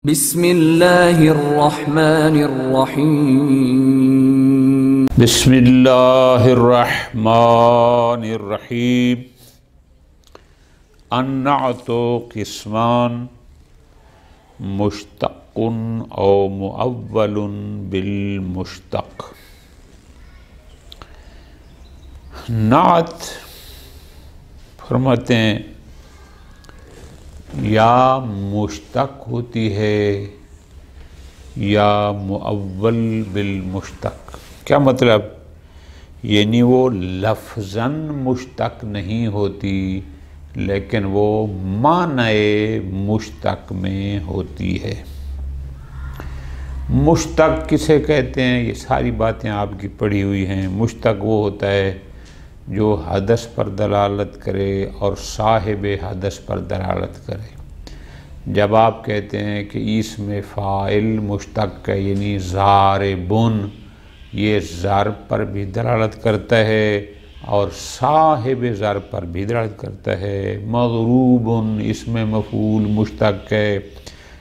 بسم اللہ الرحمن الرحیم بسم اللہ الرحمن الرحیم النعت قسمان مشتق او مؤول بالمشتق۔ نعت فرماتے ہیں یا مشتق ہوتی ہے یا مؤول بالمشتق۔ کیا مطلب؟ یعنی وہ لفظاً مشتق نہیں ہوتی لیکن وہ معنی مشتق میں ہوتی ہے۔ مشتق کسے کہتے ہیں؟ یہ ساری باتیں آپ کی پڑھی ہوئی ہیں۔ مشتق وہ ہوتا ہے جو حدث پر دلالت کرے اور صاحب حدث پر دلالت کرے۔ جب آپ کہتے ہیں کہ اسم فاعل مشتق ہے یعنی ضاربن، یہ ضرب پر بھی دلالت کرتا ہے اور صاحب ضرب پر بھی دلالت کرتا ہے۔ مضروبن اسم مفعول مشتق ہے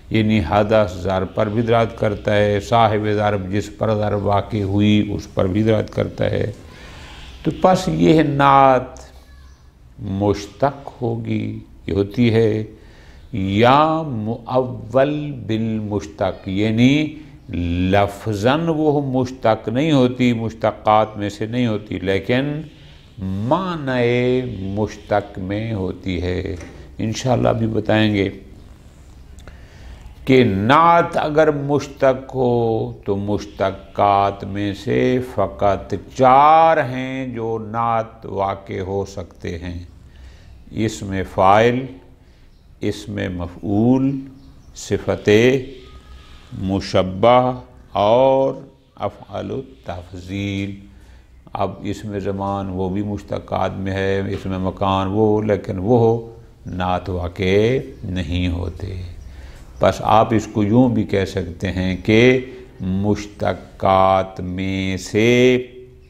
یعنی حدث ضرب پر بھی دلالت کرتا ہے، صاحب ضرب جس پر ضرب واقع ہوئی اس پر بھی دلالت کرتا ہے۔ تو پس یہ نعت مشتق ہوگی، یہ ہوتی ہے یا مؤول بالمشتق، یعنی لفظاً وہ مشتق نہیں ہوتی، مشتقات میں سے نہیں ہوتی، لیکن معنی مشتق میں ہوتی ہے۔ انشاءاللہ بھی بتائیں گے کہ نعت اگر مشتق ہو تو مشتقات میں سے فقط 4 ہیں جو نعت واقع ہو سکتے ہیں: اسم فاعل، اسم مفعول، صفت مشبہ اور افعال التفضیل۔ اب اسم زمان وہ بھی مشتقات میں ہے، اسم مکان وہ، لیکن وہ نعت واقع نہیں ہوتے۔ بس آپ اس کو یوں بھی کہہ سکتے ہیں کہ مشتقات میں سے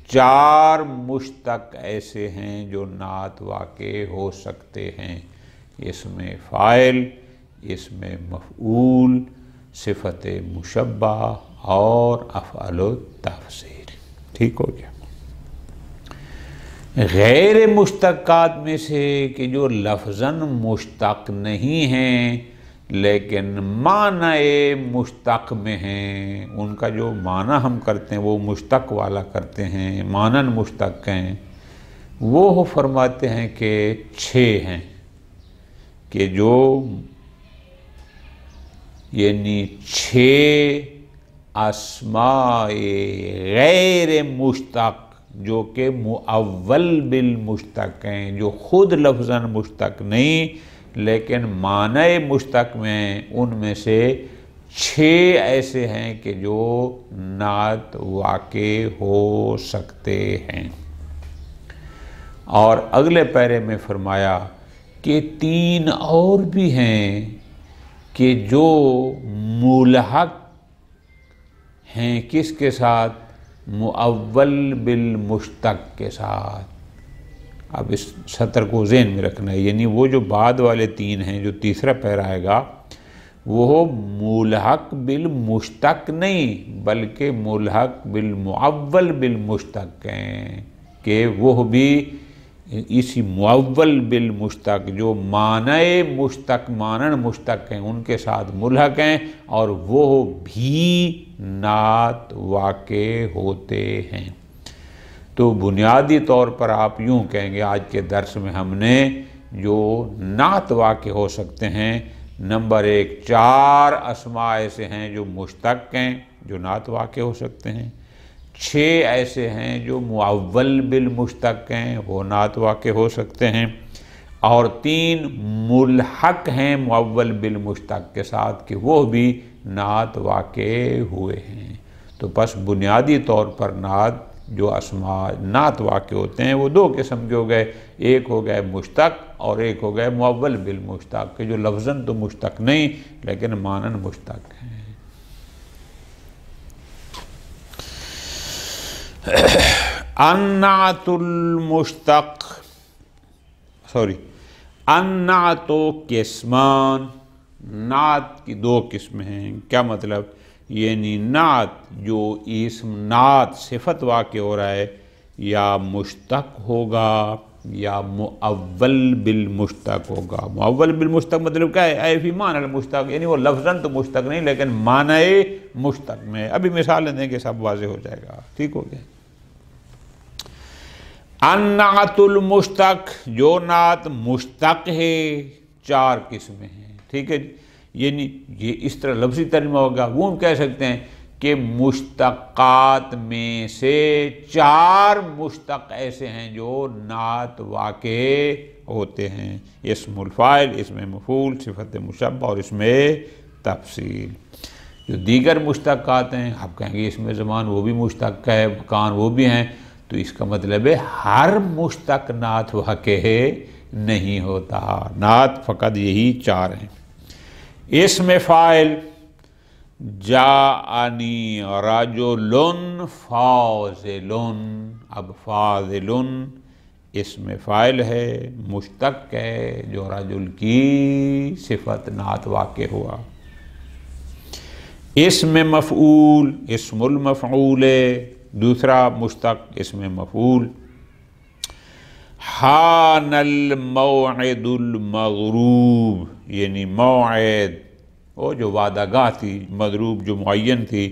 4 مشتق ایسے ہیں جو نعت واقع ہو سکتے ہیں: اسم فاعل، اسم مفعول، صفت مشبہ اور افعال التفضیل۔ ٹھیک ہو گیا؟ غیر مشتقات میں سے کہ جو لفظاً مشتق نہیں ہیں لیکن معنی مشتق میں ہیں، ان کا جو معنی ہم کرتے ہیں وہ مشتق والا کرتے ہیں، معنی مشتق ہیں، وہ فرماتے ہیں کہ 6 ہیں کہ جو یعنی 6 اسماء غیر مشتق جو کہ مؤول بالمشتق ہیں، جو خود لفظاً مشتق نہیں لیکن معنی مشتق میں ہیں، ان میں سے 6 ایسے ہیں کہ جو نعت واقع ہو سکتے ہیں۔ اور اگلے پیرے میں فرمایا کہ 3 اور بھی ہیں کہ جو ملحق ہیں، کس کے ساتھ؟ مؤول بالمشتق کے ساتھ۔ اب اس سطر کو ذہن میں رکھنا ہے، یعنی وہ جو بعد والے 3 ہیں، جو تیسرا پیرا آئے گا وہ ملحق بالمشتق نہیں بلکہ ملحق بالمؤول بالمشتق ہیں، کہ وہ بھی اسی مؤول بالمشتق جو معنی مشتق مانن مشتق ہیں ان کے ساتھ ملحق ہیں اور وہ بھی نعت واقع ہوتے ہیں۔ تو بنیادی طور پر آپ یوں کہیں گے آج کے درس میں ہم نے جو نعت واقع ہو سکتے ہیں، نمبر 1 4 اسماء ایسے ہیں جو مشتق ہیں جو نعت واقع ہو سکتے ہیں، 6 ایسے ہیں جو مؤول بالمشتق ہیں وہ نعت واقع ہو سکتے ہیں، اور 3 ملحق ہیں مؤول بالمشتق کے ساتھ کہ وہ بھی نعت واقع ہوئے ہیں۔ تو پس بنیادی طور پر نعت جو اسماء نعت واقع ہوتے ہیں وہ 2 قسم کے ہو گئے، ایک ہو گئے مشتق اور ایک ہو گئے مؤول بالمشتق، کہ جو لفظاً تو مشتق نہیں لیکن معنن مشتق ہیں۔ النعت المشتق النعت قسمان نعت کی دو قسمیں ہیں. کیا مطلب؟ یعنی نعت جو اسم نعت صفت واقع ہو رہا ہے یا مشتق ہوگا یا مؤول بالمشتق ہوگا. مؤول بالمشتق مطلب کیا ہے؟ اے فی معنی المشتق، یعنی وہ لفظاً تو مشتق نہیں لیکن معنی مشتق میں. ابھی مثالیں دیں گے سب واضح ہو جائے گا. ٹھیک ہو گیا. النعت المشتق، جو نعت مشتق ہے، چار قسمیں ہیں. ٹھیک ہے جی. یعنی یہ اس طرح لفظی ترجمہ ہوگا. وہ ہم کہہ سکتے ہیں کہ مشتقات میں سے چار مشتق ایسے ہیں جو نعت واقع ہوتے ہیں. اسم الفاعل، اسم مفعول، صفت مشبہ اور اسم تفصیل. جو دیگر مشتقات ہیں، آپ کہیں گے اسم زمان وہ بھی مشتق ہے، مکان وہ بھی ہیں، تو اس کا مطلب ہے ہر مشتق نعت واقع نہیں ہوتا. نعت فقط یہی چار ہیں. اسم فاعل، جاءنی رجل فاضل. اب فاضل اسم فاعل ہے، مشتق ہے، جو رجل کی صفت نعت واقع ہوا. اسم مفعول، اسم المفعول ہے، دوسرا مشتق اسم مفعول. حان الموعد المغروب، یعنی موعد وہ جو وعدہ گاہ تھی، مضروب جو معین تھی،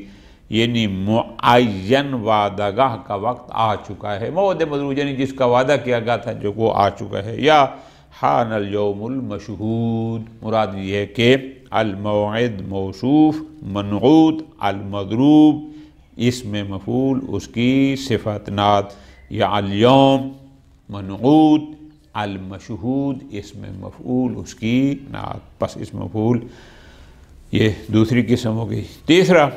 یعنی معین وعدہ گاہ کا وقت آ چکا ہے. موعد مضروب یعنی جس کا وعدہ کیا گیا تھا جو وہ آ چکا ہے. یا حان الیوم المشہود، مراد یہ ہے کہ الموعد موصوف، منعوت المضروب اسم مفعول اس کی صفت نعت. یا الیوم منعوت المشہود اسم مفعول اس کی نعت. پس اسم مفعول یہ دوسری قسم ہو گئی. تیسرا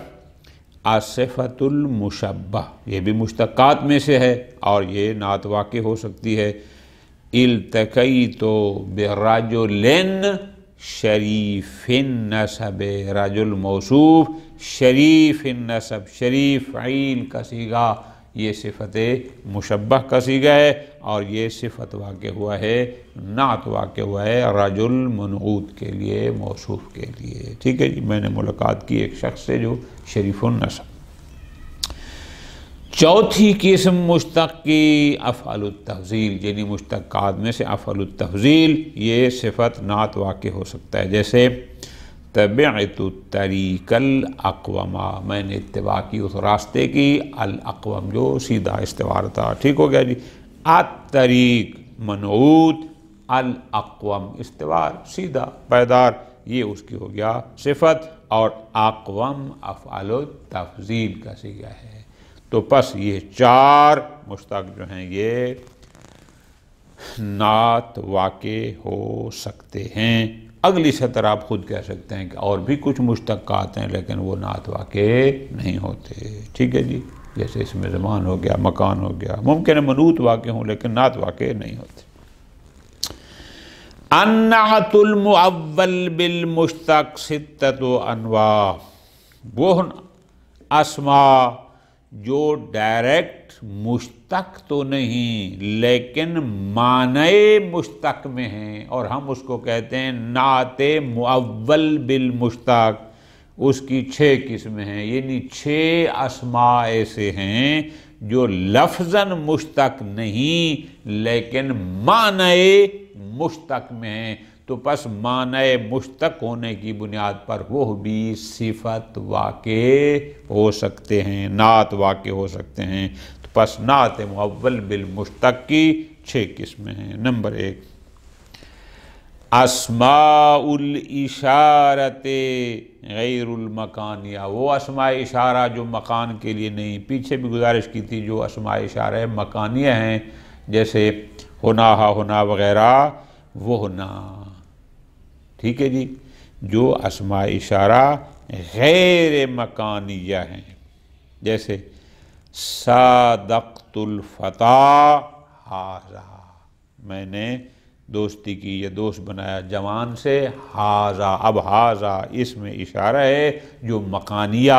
الصفت المشبہ، یہ بھی مشتقات میں سے ہے اور یہ نعت واقع ہو سکتی ہے. التقیت برجل شریف النسب، رجل موصوف شریف النسب، شریف فعیل کا صیغہ، یہ صفت مشبہ کا صیغہ ہے اور یہ صفت واقع ہوا ہے، نعت واقع ہوا ہے رجل منعوت کے لیے، موصوف کے لیے. ٹھیک ہے جی. میں نے ملاقات کی ایک شخص سے جو شریف النسب. چوتھی قسم مشتق کی افعال التفضیل، یعنی مشتقات میں سے افعال التفضیل، یہ صفت نعت واقع ہو سکتا ہے. جیسے تبعت الطریق الاقوم، میں نے اتباع کی اس راستے کی، الاقوم جو سیدھا استوار تھا. ٹھیک ہو گیا جی. الطریق منعوت، الاقوم استوار سیدھا پائیدار، یہ اس کی ہو گیا صفت. اور اقوم افعال التفضیل کا صیغہ ہے. تو پس یہ چار مشتق جو ہیں یہ نعت واقع ہو سکتے ہیں. اگلی سطر آپ خود کہہ سکتے ہیں کہ اور بھی کچھ مشتقات ہیں لیکن وہ نعت واقع نہیں ہوتے. ٹھیک ہے جی. جیسے اس میں زمان ہو گیا، مکان ہو گیا، ممکن ہے منعوت واقع ہوں لیکن نعت واقع نہیں ہوتے. النعت المؤول بالمشتق ستۃ انواع، وہ اسماء جو ڈائریکٹ مشتق تو نہیں لیکن معنی مشتق میں ہیں، اور ہم اس کو کہتے ہیں نعت مؤول بالمشتق. اس کی 6 قسمیں ہیں. یعنی 6 اسماء ایسے ہیں جو لفظاً مشتق نہیں لیکن معنی مشتق میں ہیں. تو پس معنی مشتق ہونے کی بنیاد پر وہ بھی صفت واقع ہو سکتے ہیں، نعت واقع ہو سکتے ہیں. تو پس نعت مؤول بالمشتق کی 6 قسمیں ہیں. نمبر 1 اسماء الاشارت غیر المکانیہ، وہ اسماء اشارہ جو مکان کے لیے نہیں. پیچھے بھی گزارش کی تھی جو اسماء اشارہ مکانیہ ہیں جیسے ہونا، ہا ہونا وغیرہ، وہ ہونا. ٹھیک ہے جی. جو اسماء اشارہ غیر مکانیہ ہیں جیسے صادقت الفتى ھذا، میں نے دوستی کی یا دوست بنایا جوان سے، ھذا، اب ھذا اس میں اشارہ ہے جو مکانیہ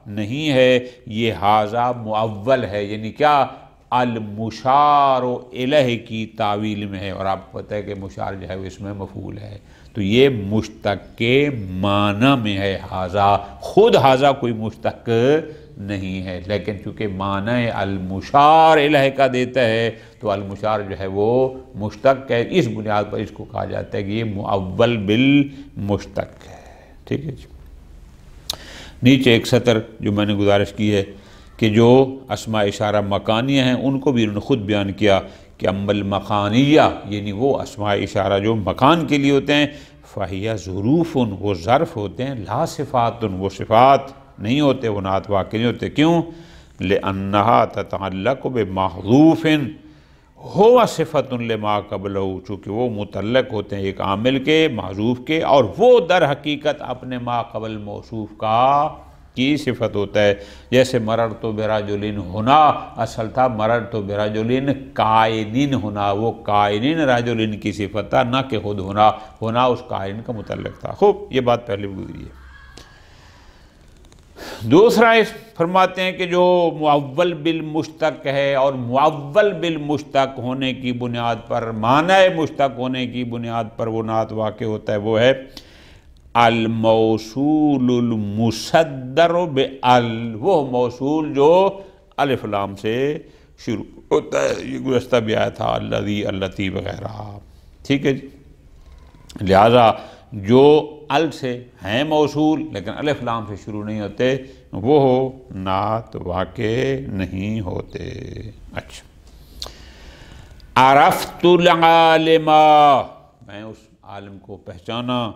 نہیں ہے. یہ ھذا مؤول ہے، یعنی کیا المشار الیہ کی تعویل میں ہے، اور آپ کو پتہ ہے کہ مشار جو ہے وہ اس میں مفعول ہے. تو تو یہ مشتق کے معنی میں ہے حاذا، خود حاذا کوئی مشتق نہیں ہے، لیکن چونکہ معنی المشار الیہ کا دیتا ہے تو المشار جو ہے وہ مشتق ہے، اس بنیاد پر اس کو کہا جاتا ہے کہ یہ معول بالمشتق ہے۔ ٹھیک ہے جی۔ نیچے ایک سطر جو میں نے گزارش کی ہے کہ جو اسماء اشارہ مکانیہ ہیں ان کو بھی انہوں نے خود بیان کیا کہ اما المکانیہ یعنی وہ اسماء اشارہ جو مکان کے لیے ہوتے ہیں، فہیہ ظروف، وہ ظرف ہوتے ہیں، لا صفات، وہ صفات نہیں ہوتے، وہ نعت واقع نہیں ہوتے۔ کیوں؟ لأنہا تتعلق بمحذوف ہوا صفت لما قبلہ، چونکہ وہ متعلق ہوتے ہیں ایک عامل کے، محذوف کے، اور وہ در حقیقت اپنے ما قبل موصوف کی صفت ہوتا ہے۔ جیسے مررت برجل ہونا اصل تھا مررت برجل کائنین ہونا، وہ کائنین رجل کی صفت تھا، نہ کہ خود ہونا اس کائن کا متعلق تھا۔ خوب، یہ بات پہلے بھی گزری ہے۔ دوسرا اس فرماتے ہیں کہ جو معول بالمشتق ہے اور معول بالمشتق ہونے کی بنیاد پر، معنی مشتق ہونے کی بنیاد پر وہ نعت واقع ہوتا ہے، وہ ہے الموصول المصدر بال، وہ موصول جو الف لام سے شروع ہوتا ہے، یہ گزشتہ بھی آیا تھا، الذی، اللتی وغیرہ۔ ٹھیک ہے جی۔ لہذا جو ال سے ہیں موصول لیکن الف لام سے شروع نہیں ہوتے، وہ نعت واقع نہیں ہوتے۔ اچھا، عرفت العالم، میں اس عالم کو پہچانا،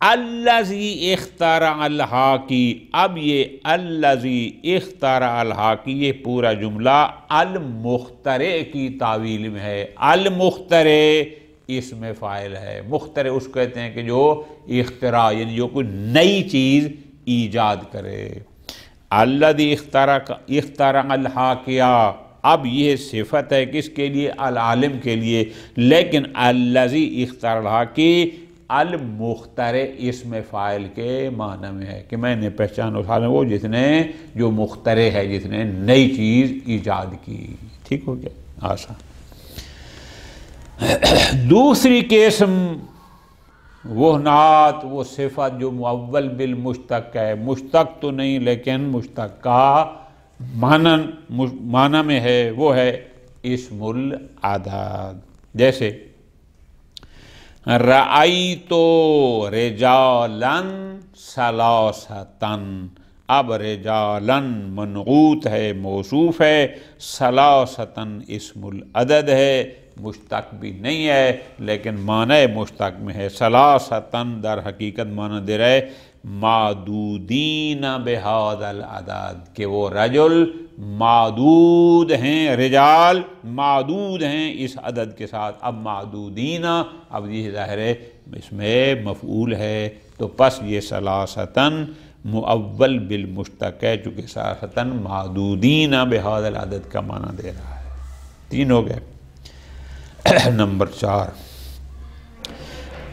الذی اخترع الحاکی، اب یہ الذی اخترع الحاکی یہ پورا جملہ المخترع کی تعویل میں ہے۔ المخترع اس میں فاعل ہے، مخترع اس کو کہتے ہیں کہ جو اختراع یعنی جو کوئی نئی چیز ایجاد کرے۔ الذی اخترع الحاکیہ، اب یہ صفت ہے کس کے لیے؟ العالم کے لیے، لیکن الذی اخترع الحاکی المخترع اس میں فاعل کے معنی میں ہے کہ میں نے پہچان اٹھانا وہ جس نے جو مخترع ہے، جس نے نئی چیز ایجاد کی۔ ٹھیک ہو گیا، آسان۔ دوسری قسم وہ نعت، وہ صفت جو معول بالمشتق ہے، مشتق تو نہیں لیکن مشتق کا معنی میں ہے، وہ ہے اسم العدد۔ جیسے رأیت رجالا ثلاثة، اب رجالا منعوت ہے، موصوف ہے، ثلاثة اسم العدد ہے، مشتق بھی نہیں ہے لیکن معنی مشتق میں ہے۔ ثلاثة در حقیقت معنی دے رہے معدودین بہذا العدد، کہ وہ رجل معدود ہیں، رجال معدود ہیں اس عدد کے ساتھ۔ اب معدودین، اب یہ ظاہر ہے اس میں مفعول ہے، تو پس یہ ثلاثة معول بالمشتق ہے، چونکہ ثلاثة معدودین بہذا العدد کا معنی دے رہا ہے۔ تین ہو گئے۔ نمبر 4،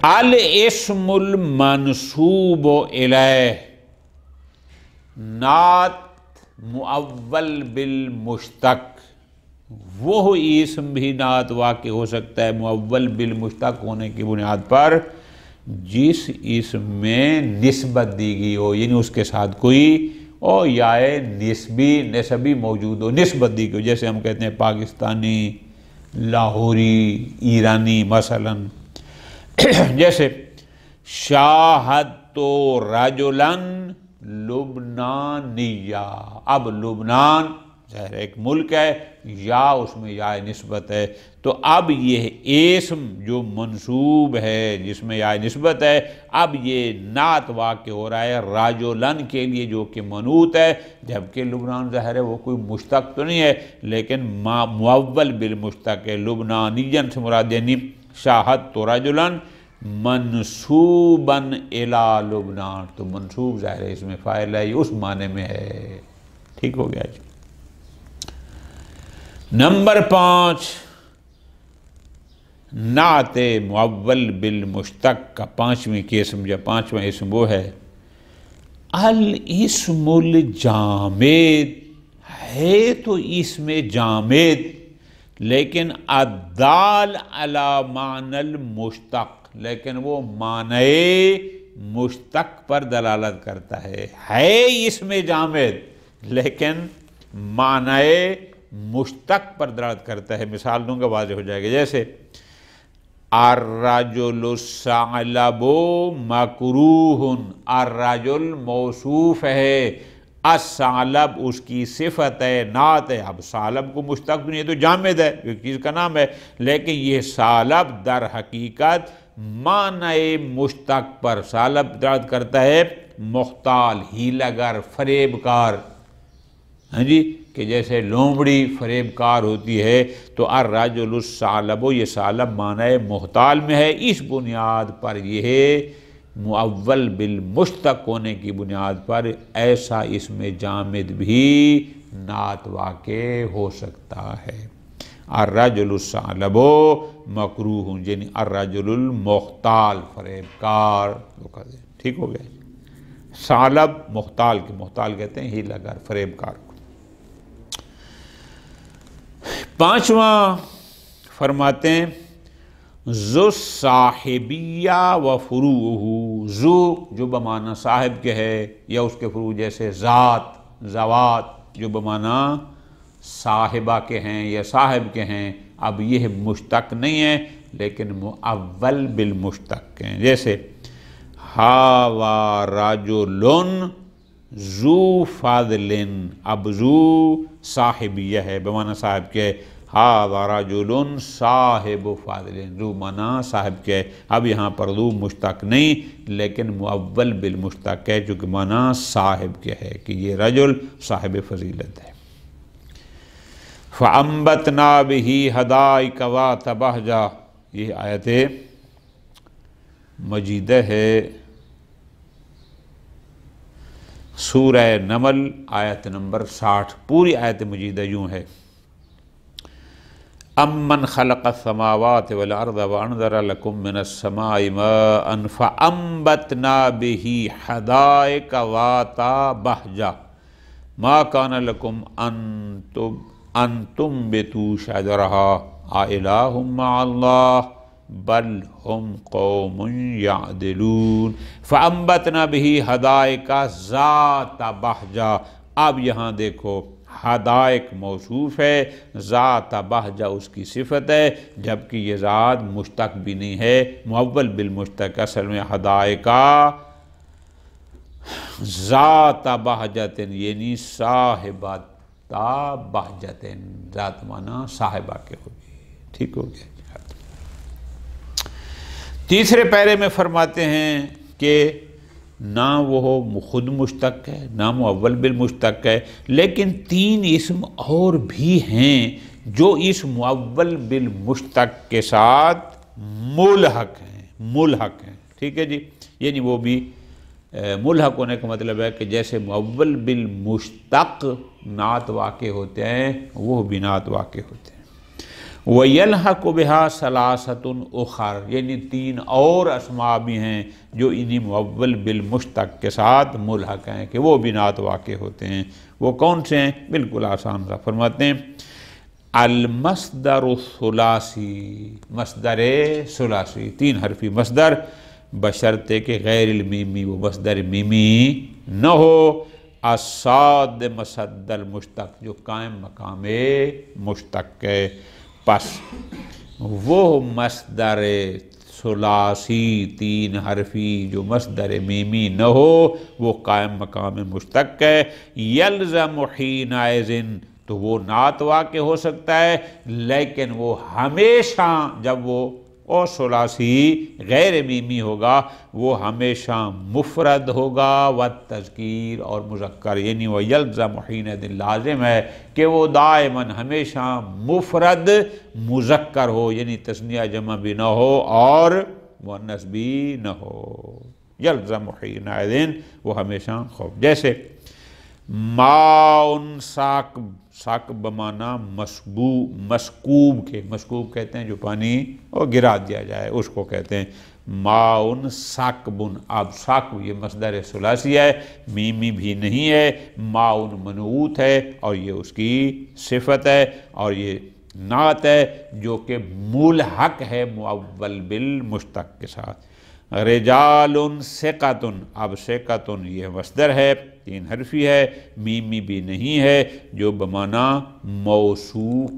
الاسم المنصوب الیہ، نعت معول بالمشتق، وہ اسم بھی نعت واقع ہو سکتا ہے معول بالمشتق ہونے کی بنیاد پر جس اسم میں نسبت دی گئی ہو، یعنی اس کے ساتھ کوئی یا نسبی موجود ہو، نسبت دی گئی ہو، جیسے ہم کہتے ہیں پاکستانی، لاہوری، ایرانی مثلا۔ جیسے شاہدت رجلا لبنانیہ، اب لبنان ظاہر ایک ملک ہے، یا اس میں یا نسبت ہے، تو اب یہ اسم جو منصوب ہے جس میں یا نسبت ہے، اب یہ نعت واقع ہو رہا ہے رجلن کے لیے جو کہ منعوت ہے، جبکہ لبنان ظاہر ہے وہ کوئی مشتق تو نہیں ہے لیکن معول بالمشتق ہے۔ لبنانین سے مراد یعنی شاہدت رجلا منصوبا الی لبنان، تو منصوب ظاہر ہے اس میں فاعل ہے، یہ اس معنی میں ہے۔ ٹھیک ہو گیا جی۔ نمبر 5، نعت معول بالمشتق کا پانچویں قسم یا پانچواں اسم وہ ہے الاسم الجامد، ہے تو اسم جامد لیکن الدال علی معنی المشتق، لیکن وہ معنی مشتق پر دلالت کرتا ہے اسم جامد لیکن معنی مشتق پر دلالت کرتا ہے. مثال دوں گا واضح ہو جائے گا. جیسے الرجل الثعلب مکروہ، الرجل موصوف ہے، الثعلب اس کی صفت ہے، نعت ہے. اب ثعلب کو مشتق نہیں ہے تو جامد ہے، ایک چیز کا نام ہے، لیکن یہ ثعلب در حقیقت معنی مشتق پر ثعلب دلالت کرتا ہے، مختال، ہیلہ گر، فریب کار. ہاں جی، کہ جیسے لومڑی فریب کار ہوتی ہے تو الرجل الثعلب، یہ ثعلب معنی محتال میں ہے. اس بنیاد پر یہ مؤول بالمشتق ہونے کی بنیاد پر ایسا اسم جامد بھی نعت واقع ہو سکتا ہے. الرجل الثعلب مکروہ، یعنی الرجل المختال، فریب کار. ٹھیک ہو گیا. ثعلب محتال کے، محتال کہتے ہیں ہیلہ گر، فریب کار کو. پانچواں فرماتے ہیں ذو الصاحبیہ و فروعہ. ذو جو بمعنی صاحب کے ہے، یا اس کے فروع جیسے ذات، ذوات جو بمعنی صاحبہ کے ہیں یا صاحب کے ہیں. اب یہ مشتق نہیں ہے لیکن مؤول بالمشتق ہیں. جیسے ہاوى رجل ذو فضل، اب ذو صاحبیہ ہے، بمعنی صاحب کے. ہاوى رجل صاحب فضل، ذو معنی صاحب کے. اب یہاں پر ذو مشتق نہیں لیکن مؤول بالمشتق ہے، چونکہ معنی صاحب کے ہے کہ یہ رجل صاحب فضیلت ہے. فَأَنبَتْنَا بِهِ حَدَائِقَ ذَاتَ بَہْجَةٍ، یہ آیت مجیدہ ہے، سورہ نمل آیت نمبر 60. پوری آیت مجیدہ یوں ہے: امن خلق السماوات والارض وانزل لكم من السماء ماء فانبتنا به حدائق ذات بہجہ ما كان لكم ان تنبتوا شجرها أإله مع الله بل هم قوم يعدلون. فانبتنا به حدائق ذات بہجہ. اب یہاں دیکھو، حدائق موصوف ہے، ذات بہجہ اس کی صفت ہے، جبکہ یہ ذات مشتق بھی نہیں ہے، مؤول بالمشتق. اصل میں حدائق ذات بہجۃ یعنی صاحبۃ بہجۃ، ذات معنی صاحبہ کے ہوگی. ٹھیک ہو گیا. تیسرے پیرے میں فرماتے ہیں کہ نہ وہ خود مشتق ہے، نہ مؤول بالمشتق ہے، لیکن تین اسم اور بھی ہیں جو اس مؤول بالمشتق کے ساتھ ملحق ہیں. ٹھیک ہے جی. یعنی وہ بھی ملحق ہونے کا مطلب ہے کہ جیسے مؤول بالمشتق نعت واقع ہوتے ہیں، وہ بھی نعت واقع ہوتے ہیں. وَيَلْحَقُ بِهَا ثَلَاثَةٌ أُخَرَ، یعنی تین اور اسماء بھی ہیں جو انہی مؤول بالمشتق کے ساتھ ملحق ہیں کہ وہ بھی نعت واقع ہوتے ہیں. وہ کون سے ہیں؟ بالکل آسان سا فرماتے ہیں: المصدر الثلاثی، مصدر ثلاثی، تین حرفی مصدر، بشرطے کہ غیر المیمی، وہ مصدر میمی نہ ہو. الصاد مصد المشتق، جو قائم مقام مشتق ہے. پس وہ مصدر ثلاثی تین حرفی جو مصدر میمی نہ ہو، وہ قائم مقام مشتق ہے. یلزم حینئذ، تو وہ نعت واقع ہو سکتا ہے، لیکن وہ ہمیشہ جب وہ اور ثلاثی غیر میمی ہوگا وہ ہمیشہ مفرد ہوگا والتذکیر اور مذکر. یعنی وہ یلزم حینئذ لازم ہے کہ وہ دائماً ہمیشہ مفرد مذکر ہو، یعنی تثنیہ جمع بھی نہ ہو اور مؤنث بھی نہ ہو. یلزم حینئذ، وہ ہمیشہ خوب. جیسے ماء ثاقب، ثاقب بمعنی مسکوب کے، مسکوب کہتے ہیں جو پانی اور گرا دیا جائے، اس کو کہتے ہیں ماء ثاقب. اب ثاقب یہ مصدر ثلاثی ہے، میمی بھی نہیں ہے، ماء منعوت ہے اور یہ اس کی صفت ہے، اور یہ نعت ہے جو کہ ملحق ہے مؤول بالمشتق کے ساتھ۔ رجال ثقۃ، اب ثقۃ یہ مصدر ہے، 3 حرفی ہے، میمی بھی نہیں ہے، جو بمعنی موصوف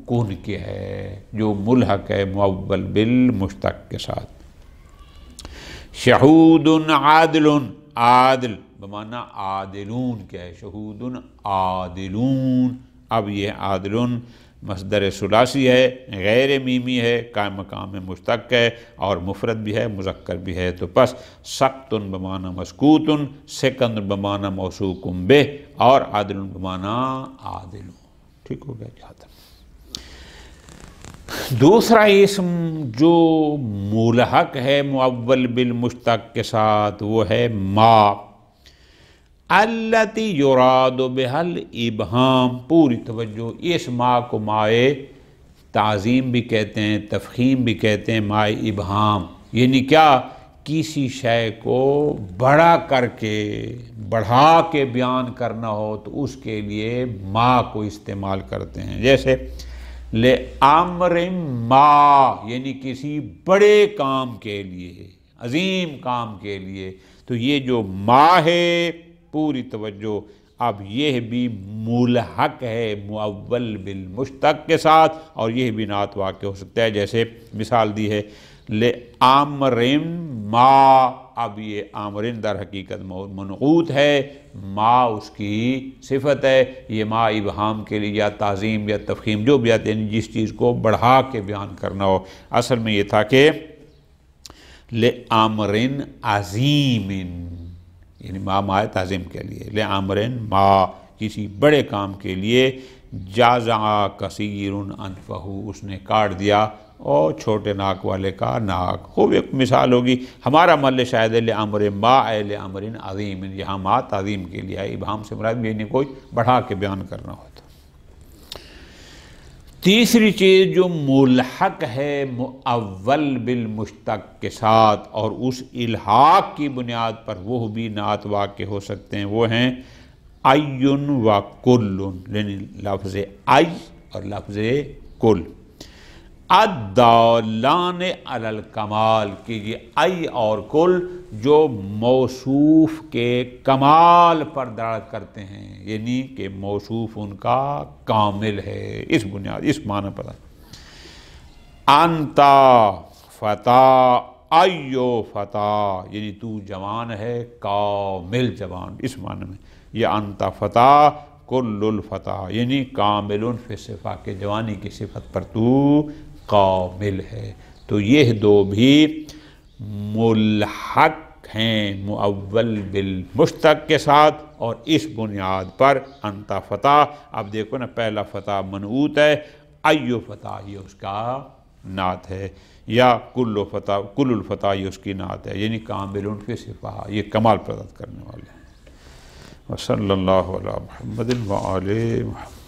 کے ہے، جو ملحق ہے مؤول بالمشتق کے ساتھ۔ شہود عادل، عادل بمعنی عادلون کیا ہے، شہود عادلون۔ اب یہ عادلون مصدر ثلاثی ہے، غیر میمی ہے، قائم مقام مشتق ہے، اور مفرد بھی ہے مذکر بھی ہے، تو پس سقط بمعنی مسکوت، سکند بمعنی موصوف بہ، اور عادل بمعنی عادل۔ ٹھیک ہو گیا جاتا۔ دوسرا اسم جو ملحق ہے مؤول بالمشتق کے ساتھ وہ ہے ما، التی یراد بها الابہام، پوری توجہ، اس ما کو مائے تعظیم بھی کہتے ہیں، تفخیم بھی کہتے ہیں، مائے ابہام، یعنی کیا، کسی شے کو بڑا کر کے بڑھا کے بیان کرنا ہو تو اس کے لیے ما کو استعمال کرتے ہیں، جیسے لِأَمْرٍ ما، یعنی کسی بڑے کام کے لیے، عظیم کام کے لیے، تو یہ جو ما ہے، پوری توجہ، اب یہ بھی ملحق ہے مؤول بالمشتق کے ساتھ، اور یہ بھی نعت واقع ہو سکتا ہے، جیسے مثال دی ہے لِأَمْرٍ ما، اب یہ آمرن در حقیقت منعوت ہے، ما اس کی صفت ہے، یہ ما ابہام کے لیے یا تعظیم یا تفخیم جو بھی آتے ہیں، جس چیز کو بڑھا کے بیان کرنا ہو، اصل میں یہ تھا کہ لِأَمْرٍ عظیم، یعنی ما تعظیم کے لیے، لِأَمْرٍ ما، کسی بڑے کام کے لیے، جازع کثیر انفہ، اس نے کاٹ دیا اور چھوٹے ناک والے کا ناک۔ خوب ایک مثال ہوگی، ہمارا محل شاید ہے لِأَمْرٍ ما اے لِأَمْرٍ عظیم، یہاں ما تعظیم کے لیے ہے، ابہام سے مراد بھی نہیں کوئی بڑھا کے بیان کرنا ہوتا۔ تیسری چیز جو ملحق ہے مؤول بالمشتق کے ساتھ اور اس الحاق کی بنیاد پر وہ بھی نعت واقع ہو سکتے ہیں، وہ ہیں ایٌ و کل، یعنی لفظ ای اور لفظ کل، الدالان علی الکمال، کہ یہ ای اور کل جو موصوف کے کمال پر دلالت کرتے ہیں، یعنی کہ موصوف ان کا کامل ہے، اس بنیاد اس معنی پر۔ انتا فتا ایو فتا، یعنی تو جوان ہے کامل جوان، اس معنی میں یہ انتا فتا کل الفتا، یعنی کامل فی صفہ، کے جوانی کی صفت پر تو کامل ہے۔ تو یہ دو بھی ملحق ہیں مؤول بالمشتق کے ساتھ، اور اس بنیاد پر انتا فتح، اب دیکھو نا پہلا فتح منعوت ہے، ایو فتح یہ اس کا نعت ہے، یا کل الفتح یہ اس کی نعت ہے، یعنی کامل فی صفہ، یہ کمال پردت کرنے والے ہیں۔ وصلی اللہ علی محمد وآلہ محمد۔